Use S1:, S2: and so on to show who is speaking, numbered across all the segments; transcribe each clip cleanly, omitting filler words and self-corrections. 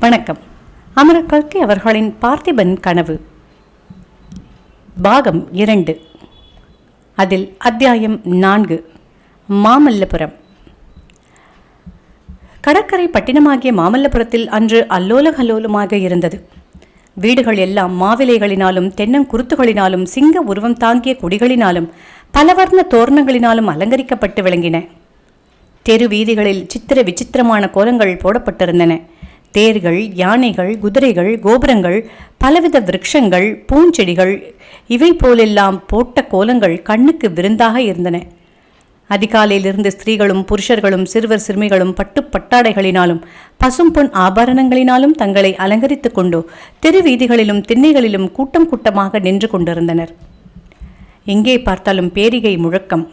S1: வணக்கம். அமரர் கல்கி அவர்களின் பார்த்திபன் கனவு பாகம் 2. அதில் அத்தியாயம் 4 மாமல்லபுரம். கடற்கரை பட்டினமாகிய மாமல்லபுரத்தில் அன்று அல்லோல கல்லோலமாக இருந்தது. வீடுகள் எல்லாம் மாவிலைகளினாலும் தென்னங்குருத்துகளினாலும் சிங்க உருவம் தாங்கிய கொடிகளினாலும் பலவர்ண தோரணங்களினாலும் அலங்கரிக்கப்பட்டு விளங்கின. தெரு வீதிகளில் சித்திர விசித்திரமான கோலங்கள் போடப்பட்டிருந்தன. தேர்கள், யானைகள், குதிரைகள், கோபுரங்கள், பலவித விருட்சங்கள், பூஞ்செடிகள், இவை போலெல்லாம் போட்ட கோலங்கள் கண்ணுக்கு விருந்தாக இருந்தன. அதிகாலையிலிருந்து ஸ்திரீகளும் புருஷர்களும் சிறுவர் சிறுமிகளும் பட்டு பட்டாடைகளினாலும் பசும்பொன் ஆபரணங்களினாலும் தங்களை அலங்கரித்துக் கொண்டு தெரு வீதிகளிலும் திண்ணைகளிலும் கூட்டம் கூட்டமாக நின்று கொண்டிருந்தனர். எங்கே பார்த்தாலும் பேரிகை முழக்கம்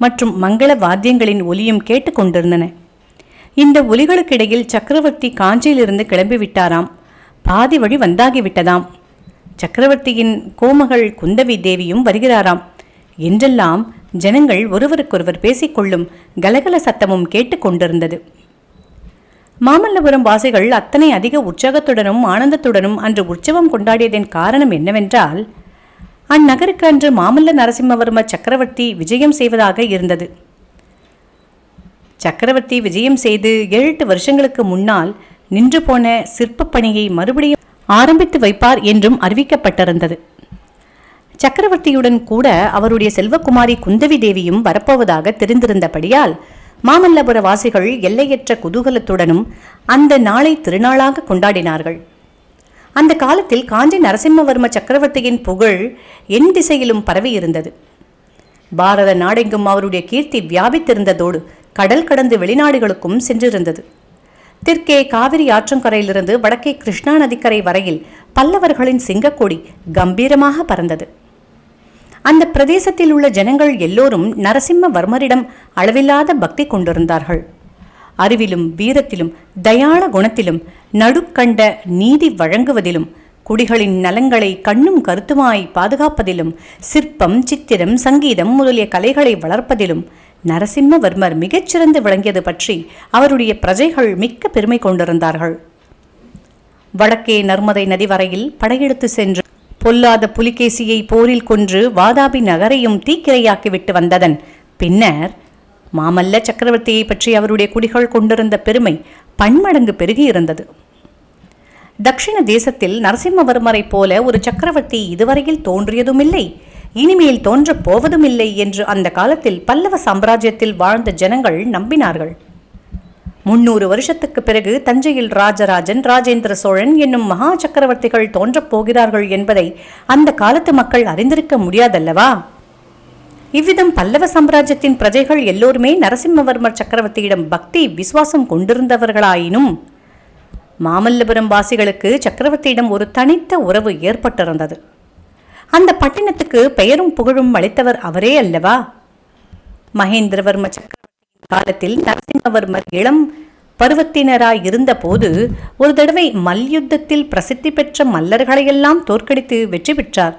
S1: மற்றும் மங்கள வாத்தியங்களின் ஒலியும் கேட்டுக்கொண்டிருந்தன. இந்த ஒலிகளுக்கிடையில் சக்கரவர்த்தி காஞ்சியிலிருந்து கிளம்பிவிட்டாராம். பாதி வழி வந்தாகிவிட்டதாம். சக்கரவர்த்தியின் கோமகள் குந்தவி தேவியும் வருகிறாராம் என்றெல்லாம் ஜனங்கள் ஒருவருக்கொருவர் பேசிக்கொள்ளும் கலகல சத்தமும் கேட்டுக்கொண்டிருந்தது. மாமல்லபுரம் வாசிகள் அத்தனை அதிக உற்சாகத்துடனும் ஆனந்தத்துடனும் அன்று உற்சவம் கொண்டாடியதன் காரணம் என்னவென்றால், அந்நகருக்கு அன்று மாமல்ல நரசிம்மவர்ம சக்கரவர்த்தி விஜயம் செய்வதாக இருந்தது. சக்கரவர்த்தி விஜயம் செய்து 7-8 வருஷங்களுக்கு முன்னால் நின்று போன சிற்பப் பணியை மறுபடியும் ஆரம்பித்து வைப்பார் என்றும் அறிவிக்கப்பட்டிருந்தது. சக்கரவர்த்தியுடன் கூட அவருடைய செல்வகுமாரி குந்தவி தேவியும் வரப்போவதாக தெரிந்திருந்தபடியால் மாமல்லபுர வாசிகள் எல்லையற்ற குதூகலத்துடனும் அந்த நாளை திருநாளாக கொண்டாடினார்கள். அந்த காலத்தில் காஞ்சி நரசிம்மவர்ம சக்கரவர்த்தியின் புகழ் என் திசையிலும் பரவியிருந்தது. பாரத நாடெங்கும் அவருடைய கீர்த்தி வியாபித்திருந்ததோடு கடல் கடந்து வெளிநாடுகளுக்கும் சென்றிருந்தது. தெற்கே காவிரி ஆற்றங்கரையிலிருந்து வடக்கே கிருஷ்ணா நதிக்கரை வரையில் பல்லவர்களின் சிங்கக்கொடி கம்பீரமாக பறந்தது. அந்த பிரதேசத்தில் உள்ள ஜனங்கள் எல்லோரும் நரசிம்மவர்மரிடம் அளவில்லாத பக்தி கொண்டிருந்தார்கள். அறிவிலும் வீரத்திலும் தயாள குணத்திலும் நடுக்கண்ட நீதி வழங்குவதிலும் குடிகளின் நலங்களை கண்ணும் கருத்துமாய் பாதுகாப்பதிலும் சிற்பம், சித்திரம், சங்கீதம் முதலிய கலைகளை வளர்ப்பதிலும் நரசிம்மவர்மர் மிகச்சிறந்து விளங்கியது பற்றி அவருடைய பிரஜைகள் மிக்க பெருமை கொண்டிருந்தார்கள். வடக்கே நர்மதை நதி வரையில் படையெடுத்து சென்று பொல்லாத புலிகேசியை போரில் கொன்று வாதாபி நகரையும் தீக்கிரையாக்கிவிட்டு வந்ததன் பின்னர் மாமல்ல சக்கரவர்த்தியை பற்றி அவருடைய குடிகள் கொண்டிருந்த பெருமை பன்மடங்கு பெருகியிருந்தது. தக்ஷிண தேசத்தில் நரசிம்மவர்மரை போல ஒரு சக்கரவர்த்தி இதுவரையில் தோன்றியதுமில்லை, இனிமேல் தோன்றப் போவதுமில்லை என்று அந்த காலத்தில் பல்லவ சாம்ராஜ்யத்தில் வாழ்ந்த ஜனங்கள் நம்பினார்கள். 300 வருஷத்துக்கு பிறகு தஞ்சையில் ராஜராஜன், ராஜேந்திர சோழன் என்னும் மகா சக்கரவர்த்திகள் தோன்றப் போகிறார்கள் என்பதை அந்த காலத்து மக்கள் அறிந்திருக்க முடியாதல்லவா? இவ்விதம் பல்லவ சாம்ராஜ்யத்தின் பிரஜைகள் எல்லோருமே நரசிம்மவர்மர் சக்கரவர்த்தியிடம் பக்தி விசுவாசம் கொண்டிருந்தவர்களாயினும் மாமல்லபுரம் வாசிகளுக்கு சக்கரவர்த்தியிடம் ஒரு தனித்த உறவு ஏற்பட்டிருந்தது. அந்த பட்டினத்துக்கு பெயரும் புகழும் அளித்தவர் அவரே அல்லவா? மகேந்திரவர்ம சக்கரவர்த்தியின் காலத்தில் நரசிம்மவர்மர் இளம் பருவத்தினராய் இருந்த போது ஒரு தடவை மல்யுத்தத்தில் பிரசித்தி பெற்ற மல்லர்களையெல்லாம் தோற்கடித்து வெற்றி பெற்றார்.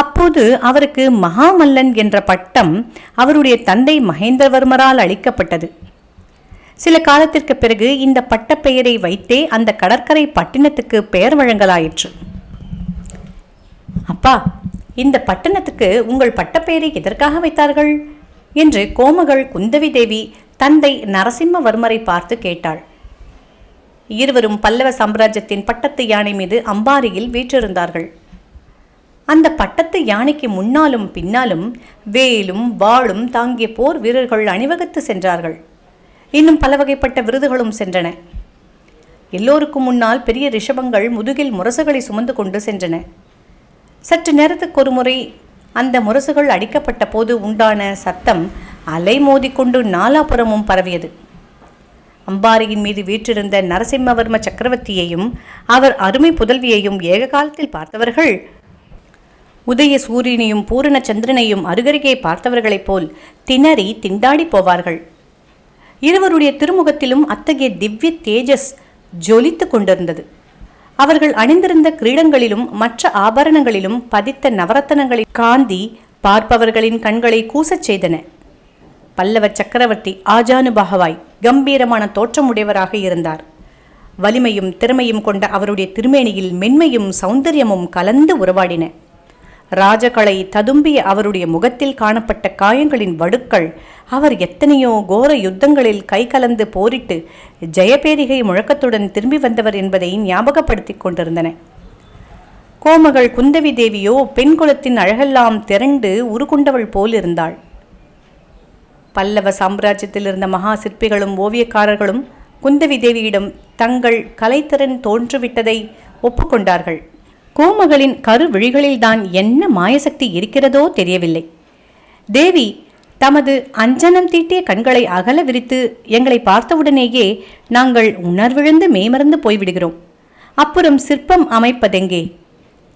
S1: அப்போது அவருக்கு மகாமல்லன் என்ற பட்டம் அவருடைய தந்தை மகேந்திரவர்மரால் அளிக்கப்பட்டது. சில காலத்திற்கு பிறகு இந்த பட்டப்பெயரை வைத்தே அந்த கடற்கரை பட்டினத்துக்கு பெயர் வழங்கலாயிற்று. அப்பா, இந்த பட்டணத்துக்கு உங்கள் பட்டப்பெயரை எதற்காக வைத்தார்கள் என்று கோமகள் குந்தவி தேவி தந்தை நரசிம்மவர்மரை பார்த்து கேட்டாள். இருவரும் பல்லவ சாம்ராஜ்யத்தின் பட்டத்து யானை மீது அம்பாரியில் வீற்றிருந்தார்கள். அந்த பட்டத்து யானைக்கு முன்னாலும் பின்னாலும் வேலும் வாளும் தாங்கிய போர் வீரர்கள் அணிவகுத்து சென்றார்கள். இன்னும் பல வகைப்பட்ட விருதுகளும் சென்றன. எல்லோருக்கும் முன்னால் பெரிய ரிஷபங்கள் முதுகில் முரசுகளை சுமந்து கொண்டு சென்றன. சற்று நேரத்துக்கு ஒரு முறை அந்த முரசுகள் அடிக்கப்பட்ட போது உண்டான சத்தம் அலை மோதிக்கொண்டு நாலாபுரமும் பரவியது. அம்பாரியின் மீது வீற்றிருந்த நரசிம்மவர்ம சக்கரவர்த்தியையும் அவர் அருமை புதல்வியையும் ஏக காலத்தில் பார்த்தவர்கள் உதய சூரியனையும் பூரண சந்திரனையும் அருகருகே பார்த்தவர்களைப் போல் திணறி திண்டாடி போவார்கள். இருவருடைய திருமுகத்திலும் அத்தகைய திவ்ய தேஜஸ் ஜொலித்து கொண்டிருந்தது. அவர்கள் அணிந்திருந்த கிரீடங்களிலும் மற்ற ஆபரணங்களிலும் பதித்த நவரத்தனங்களின் காந்தி பார்ப்பவர்களின் கண்களை கூசச் செய்தன. பல்லவ சக்கரவர்த்தி ஆஜானுபாகவாய் கம்பீரமான தோற்றமுடையவராக இருந்தார். வலிமையும் திறமையும் கொண்ட அவருடைய திருமேனியில் மென்மையும் சௌந்தரியமும் கலந்து உறவாடின. ராஜகலை ததும்பிய அவருடைய முகத்தில் காணப்பட்ட காயங்களின் வடுக்கள் அவர் எத்தனையோ கோர யுத்தங்களில் கை கலந்து போரிட்டு ஜெயபேரிகை முழக்கத்துடன் திரும்பி வந்தவர் என்பதை ஞாபகப்படுத்திக் கொண்டிருந்தன. கோமகள் குந்தவி தேவியோ பெண் குலத்தின் அழகெல்லாம் திரண்டு உருகுண்டவள் போல் இருந்தாள். பல்லவ சாம்ராஜ்யத்தில் இருந்த மகா சிற்பிகளும் ஓவியக்காரர்களும் குந்தவி தேவியிடம் தங்கள் கலைத்திறன் தோன்றுவிட்டதை ஒப்புக்கொண்டார்கள். கோமகளின் கருவிழிகளில்தான் என்ன மாயசக்தி இருக்கிறதோ தெரியவில்லை. தேவி தமது அஞ்சனம் தீட்டிய கண்களை அகல விரித்து எங்களை பார்த்தவுடனேயே நாங்கள் உணர்விழந்து மேமறந்து போய்விடுகிறோம். அப்புறம் சிற்பம் அமைப்பதெங்கே,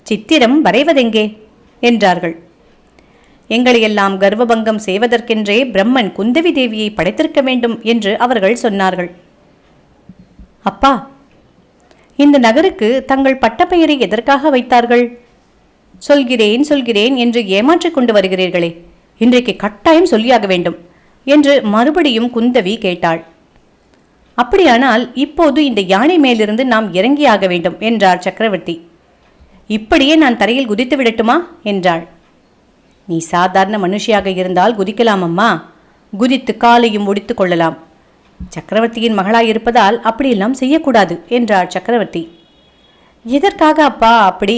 S1: சித்திரம் வரைவதெங்கே என்றார்கள். எங்களையெல்லாம் கர்வபங்கம் செய்வதற்கென்றே பிரம்மன் குந்தவி தேவியை படைத்திருக்க வேண்டும் என்று அவர்கள் சொன்னார்கள். அப்பா, இந்த நகருக்கு தங்கள் பட்டப்பெயரை எதற்காக வைத்தார்கள்? சொல்கிறேன் சொல்கிறேன் என்று ஏமாற்றிக் கொண்டு வருகிறீர்களே, இன்றைக்கு கட்டாயம் சொல்லியாக வேண்டும் என்று மறுபடியும் குந்தவி கேட்டாள். அப்படியானால் இப்போது இந்த யானை மேலிருந்து நாம் இறங்கியாக வேண்டும் என்றார் சக்கரவர்த்தி. இப்படியே நான் தரையில் குதித்து விடட்டுமா என்றாள். நீ சாதாரண மனுஷியாக இருந்தால் குதிக்கலாம் அம்மா, குதித்து காலையும் ஒடித்து கொள்ளலாம். சக்கரவர்த்தியின் மகளாயிருப்பதால் அப்படியெல்லாம் செய்யக்கூடாது என்றார் சக்கரவர்த்தி. எதற்காக அப்பா அப்படி?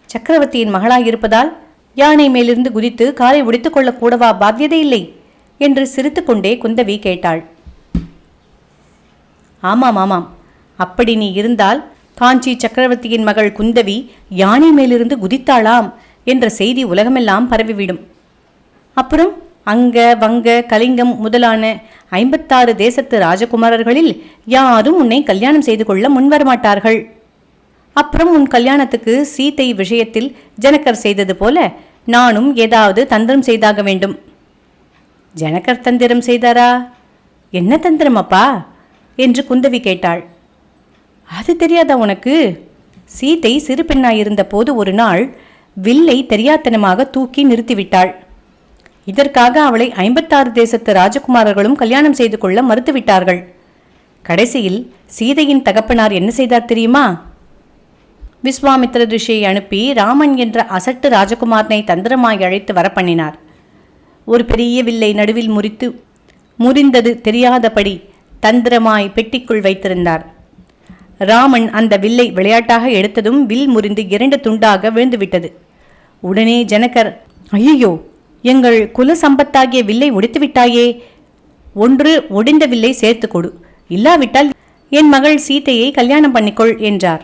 S1: சக்கரவர்த்தியின் மகளாயிருப்பதால் யானை மேலிருந்து குதித்து காலை ஒடித்துக் கொள்ளக்கூடவா பாத்தியதை இல்லை என்று சிரித்துக்கொண்டே குந்தவி கேட்டாள். ஆமாம் ஆமாம், அப்படி நீ இருந்தால் காஞ்சி சக்கரவர்த்தியின் மகள் குந்தவி யானை மேலிருந்து குதித்தாளாம் என்ற செய்தி உலகமெல்லாம் பரவிவிடும். அப்புறம் அங்க வங்க கலிங்கம் முதலான 56 தேசத்து ராஜகுமாரர்களில் யாரும் உன்னை கல்யாணம் செய்து கொள்ள முன்வரமாட்டார்கள். அப்புறம் உன் கல்யாணத்துக்கு சீதை விஷயத்தில் ஜனகர் செய்தது போல நானும் ஏதாவது தந்திரம் செய்தாக வேண்டும். ஜனகர் தந்திரம் செய்தாரா? என்ன தந்திரம் அப்பா என்று குந்தவி கேட்டாள். அது தெரியாதா உனக்கு? சீதை சிறு பெண்ணாயிருந்த போது ஒரு நாள் வில்லை தெரியாத்தனமாக தூக்கி நிறுத்திவிட்டாள். இதற்காக அவளை 56 தேசத்து ராஜகுமாரர்களும் கல்யாணம் செய்து கொள்ள மறுத்துவிட்டார்கள். கடைசியில் சீதையின் தகப்பனார் என்ன செய்தார் தெரியுமா? விஸ்வாமித்திர ரிஷியை அனுப்பி ராமன் என்ற அசட்டு ராஜகுமாரனை தந்திரமாய் அழைத்து வரப்பண்ணினார். ஒரு பெரிய வில்லை நடுவில் முறிந்தது தெரியாதபடி தந்திரமாய் பெட்டிக்குள் வைத்திருந்தார். ராமன் அந்த வில்லை விளையாட்டாக எடுத்ததும் வில் முறிந்து 2 துண்டாக விழுந்துவிட்டது. உடனே ஜனகர், ஐயோ, எங்கள் குல சம்பத்தாகிய வில்லை ஒடித்து விட்டாயே, ஒன்று ஒடிந்த வில்லை சேர்த்து கொடு, இல்லாவிட்டால் என் மகள் சீதையை கல்யாணம் பண்ணிக்கொள் என்றார்.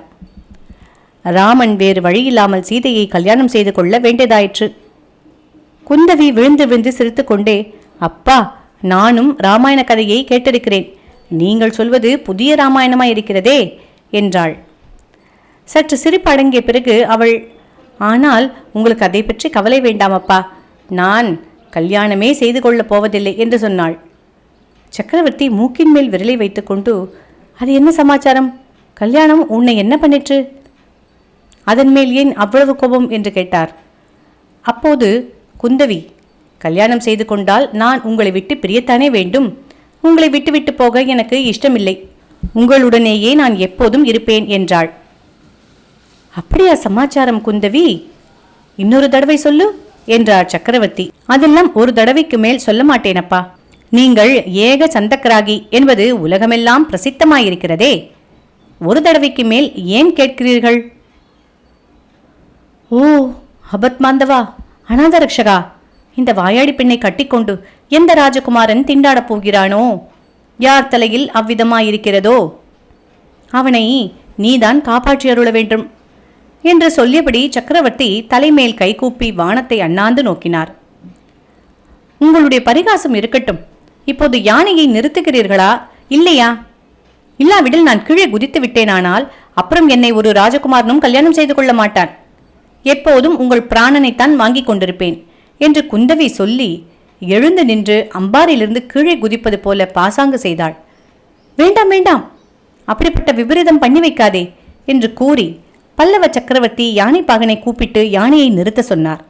S1: ராமன் வேறு வழியில்லாமல் சீதையை கல்யாணம் செய்து கொள்ள வேண்டியதாயிற்று. குந்தவி விழுந்து விழுந்து சிரித்துக்கொண்டே, அப்பா, நானும் ராமாயண கதையை கேட்டிருக்கிறேன், நீங்கள் சொல்வது புதிய ராமாயணமாயிருக்கிறதே என்றாள். சற்று சிரிப்பு அடங்கிய பிறகு அவள், ஆனால் உங்களுக்கு அதை பற்றி கவலை வேண்டாமப்பா, நான் கல்யாணமே செய்து கொள்ளப் போவதில்லை என்று சொன்னாள். சக்கரவர்த்தி மூக்கின் மேல் விரலை வைத்துக்கொண்டு, அது என்ன சமாச்சாரம்? கல்யாணம் உன்னை என்ன பண்ணிற்று? அதன் மேல் ஏன் அவ்வளவு கோபம் என்று கேட்டார். அப்போது குந்தவி, கல்யாணம் செய்து கொண்டால் நான் உங்களை விட்டு பிரியத்தானே வேண்டும். உங்களை விட்டுவிட்டு போக எனக்கு இஷ்டமில்லை. உங்களுடனேயே நான் எப்போதும் இருப்பேன் என்றாள். அப்படியா சமாச்சாரம் குந்தவி? இன்னொரு தடவை சொல்லு என்றார் சக்கரவர்த்தி. அதெல்லாம் ஒரு தடவைக்கு மேல் சொல்ல மாட்டேனப்பா. நீங்கள் ஏக சந்தக்கராகி என்பது உலகமெல்லாம் பிரசித்தமாயிருக்கிறதே, ஒரு தடவைக்கு மேல் ஏன் கேட்கிறீர்கள்? ஓ அபத்மாந்தவா, அநாதரக்ஷகா, இந்த வாயாடி பெண்ணை கட்டிக்கொண்டு எந்த ராஜகுமாரன் திண்டாடப் போகிறானோ, யார் தலையில் அவ்விதமாயிருக்கிறதோ அவனை நீதான் காப்பாற்றி அருள வேண்டும் என்று சொல்லியபடி சக்கரவர்த்தி தலைமேல் கைகூப்பி வானத்தை அண்ணாந்து நோக்கினார். உங்களுடைய பரிகாசம் இருக்கட்டும், இப்போது யானையை நிறுத்துகிறீர்களா இல்லையா? இல்லாவிடில் நான் கீழே குதித்து விட்டேனானால் அப்புறம் என்னை ஒரு ராஜகுமாரனும் கல்யாணம் செய்து கொள்ள மாட்டான். எப்போதும் உங்கள் பிராணனைத்தான் வாங்கி கொண்டிருப்பேன் என்று குந்தவி சொல்லி எழுந்து நின்று அம்பாரிலிருந்து கீழே குதிப்பது போல பாசாங்கு செய்தாள். வேண்டாம் வேண்டாம், அப்படிப்பட்ட விபரீதம் பண்ணி வைக்காதே என்று கூறி பல்லவ சக்கரவர்த்தி யானை பாகனை கூப்பிட்டு யானையை நிறுத்த சொன்னார்.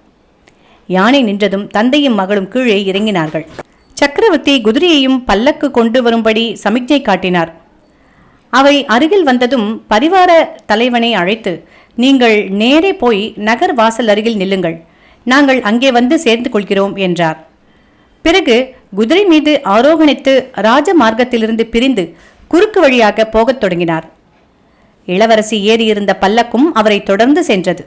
S1: யானை நின்றதும் தந்தையும் மகளும் கீழே இறங்கினார்கள். சக்கரவர்த்தி குதிரையையும் பல்லக்கு கொண்டு வரும்படி சமிக்ஞை காட்டினார். அவை அருகில் வந்ததும் பரிவார தலைவனை அழைத்து, நீங்கள் நேரே போய் நகர் வாசல் அருகில் நில்லுங்கள், நாங்கள் அங்கே வந்து சேர்ந்து கொள்கிறோம் என்றார். பிறகு குதிரை மீது ஆரோகணித்து ராஜ மார்க்கத்திலிருந்து பிரிந்து குறுக்கு வழியாக போகத் தொடங்கினார். இளவரசி ஏறியிருந்த பல்லக்கும் அவரை தொடர்ந்து சென்றது.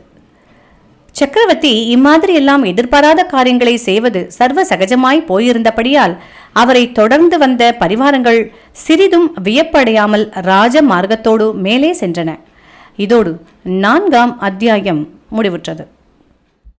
S1: சக்கரவர்த்தி இம்மாதிரி எல்லாம் எதிர்பாராத காரியங்களை செய்வது சர்வ சகஜமாய் போயிருந்தபடியால் அவரை தொடர்ந்து வந்த பரிவாரங்கள் சிறிதும் வியப்படையாமல் ராஜ மார்க்கத்தோடு மேலே சென்றன. இதோடு 4ஆம் அத்தியாயம் முடிவுற்றது.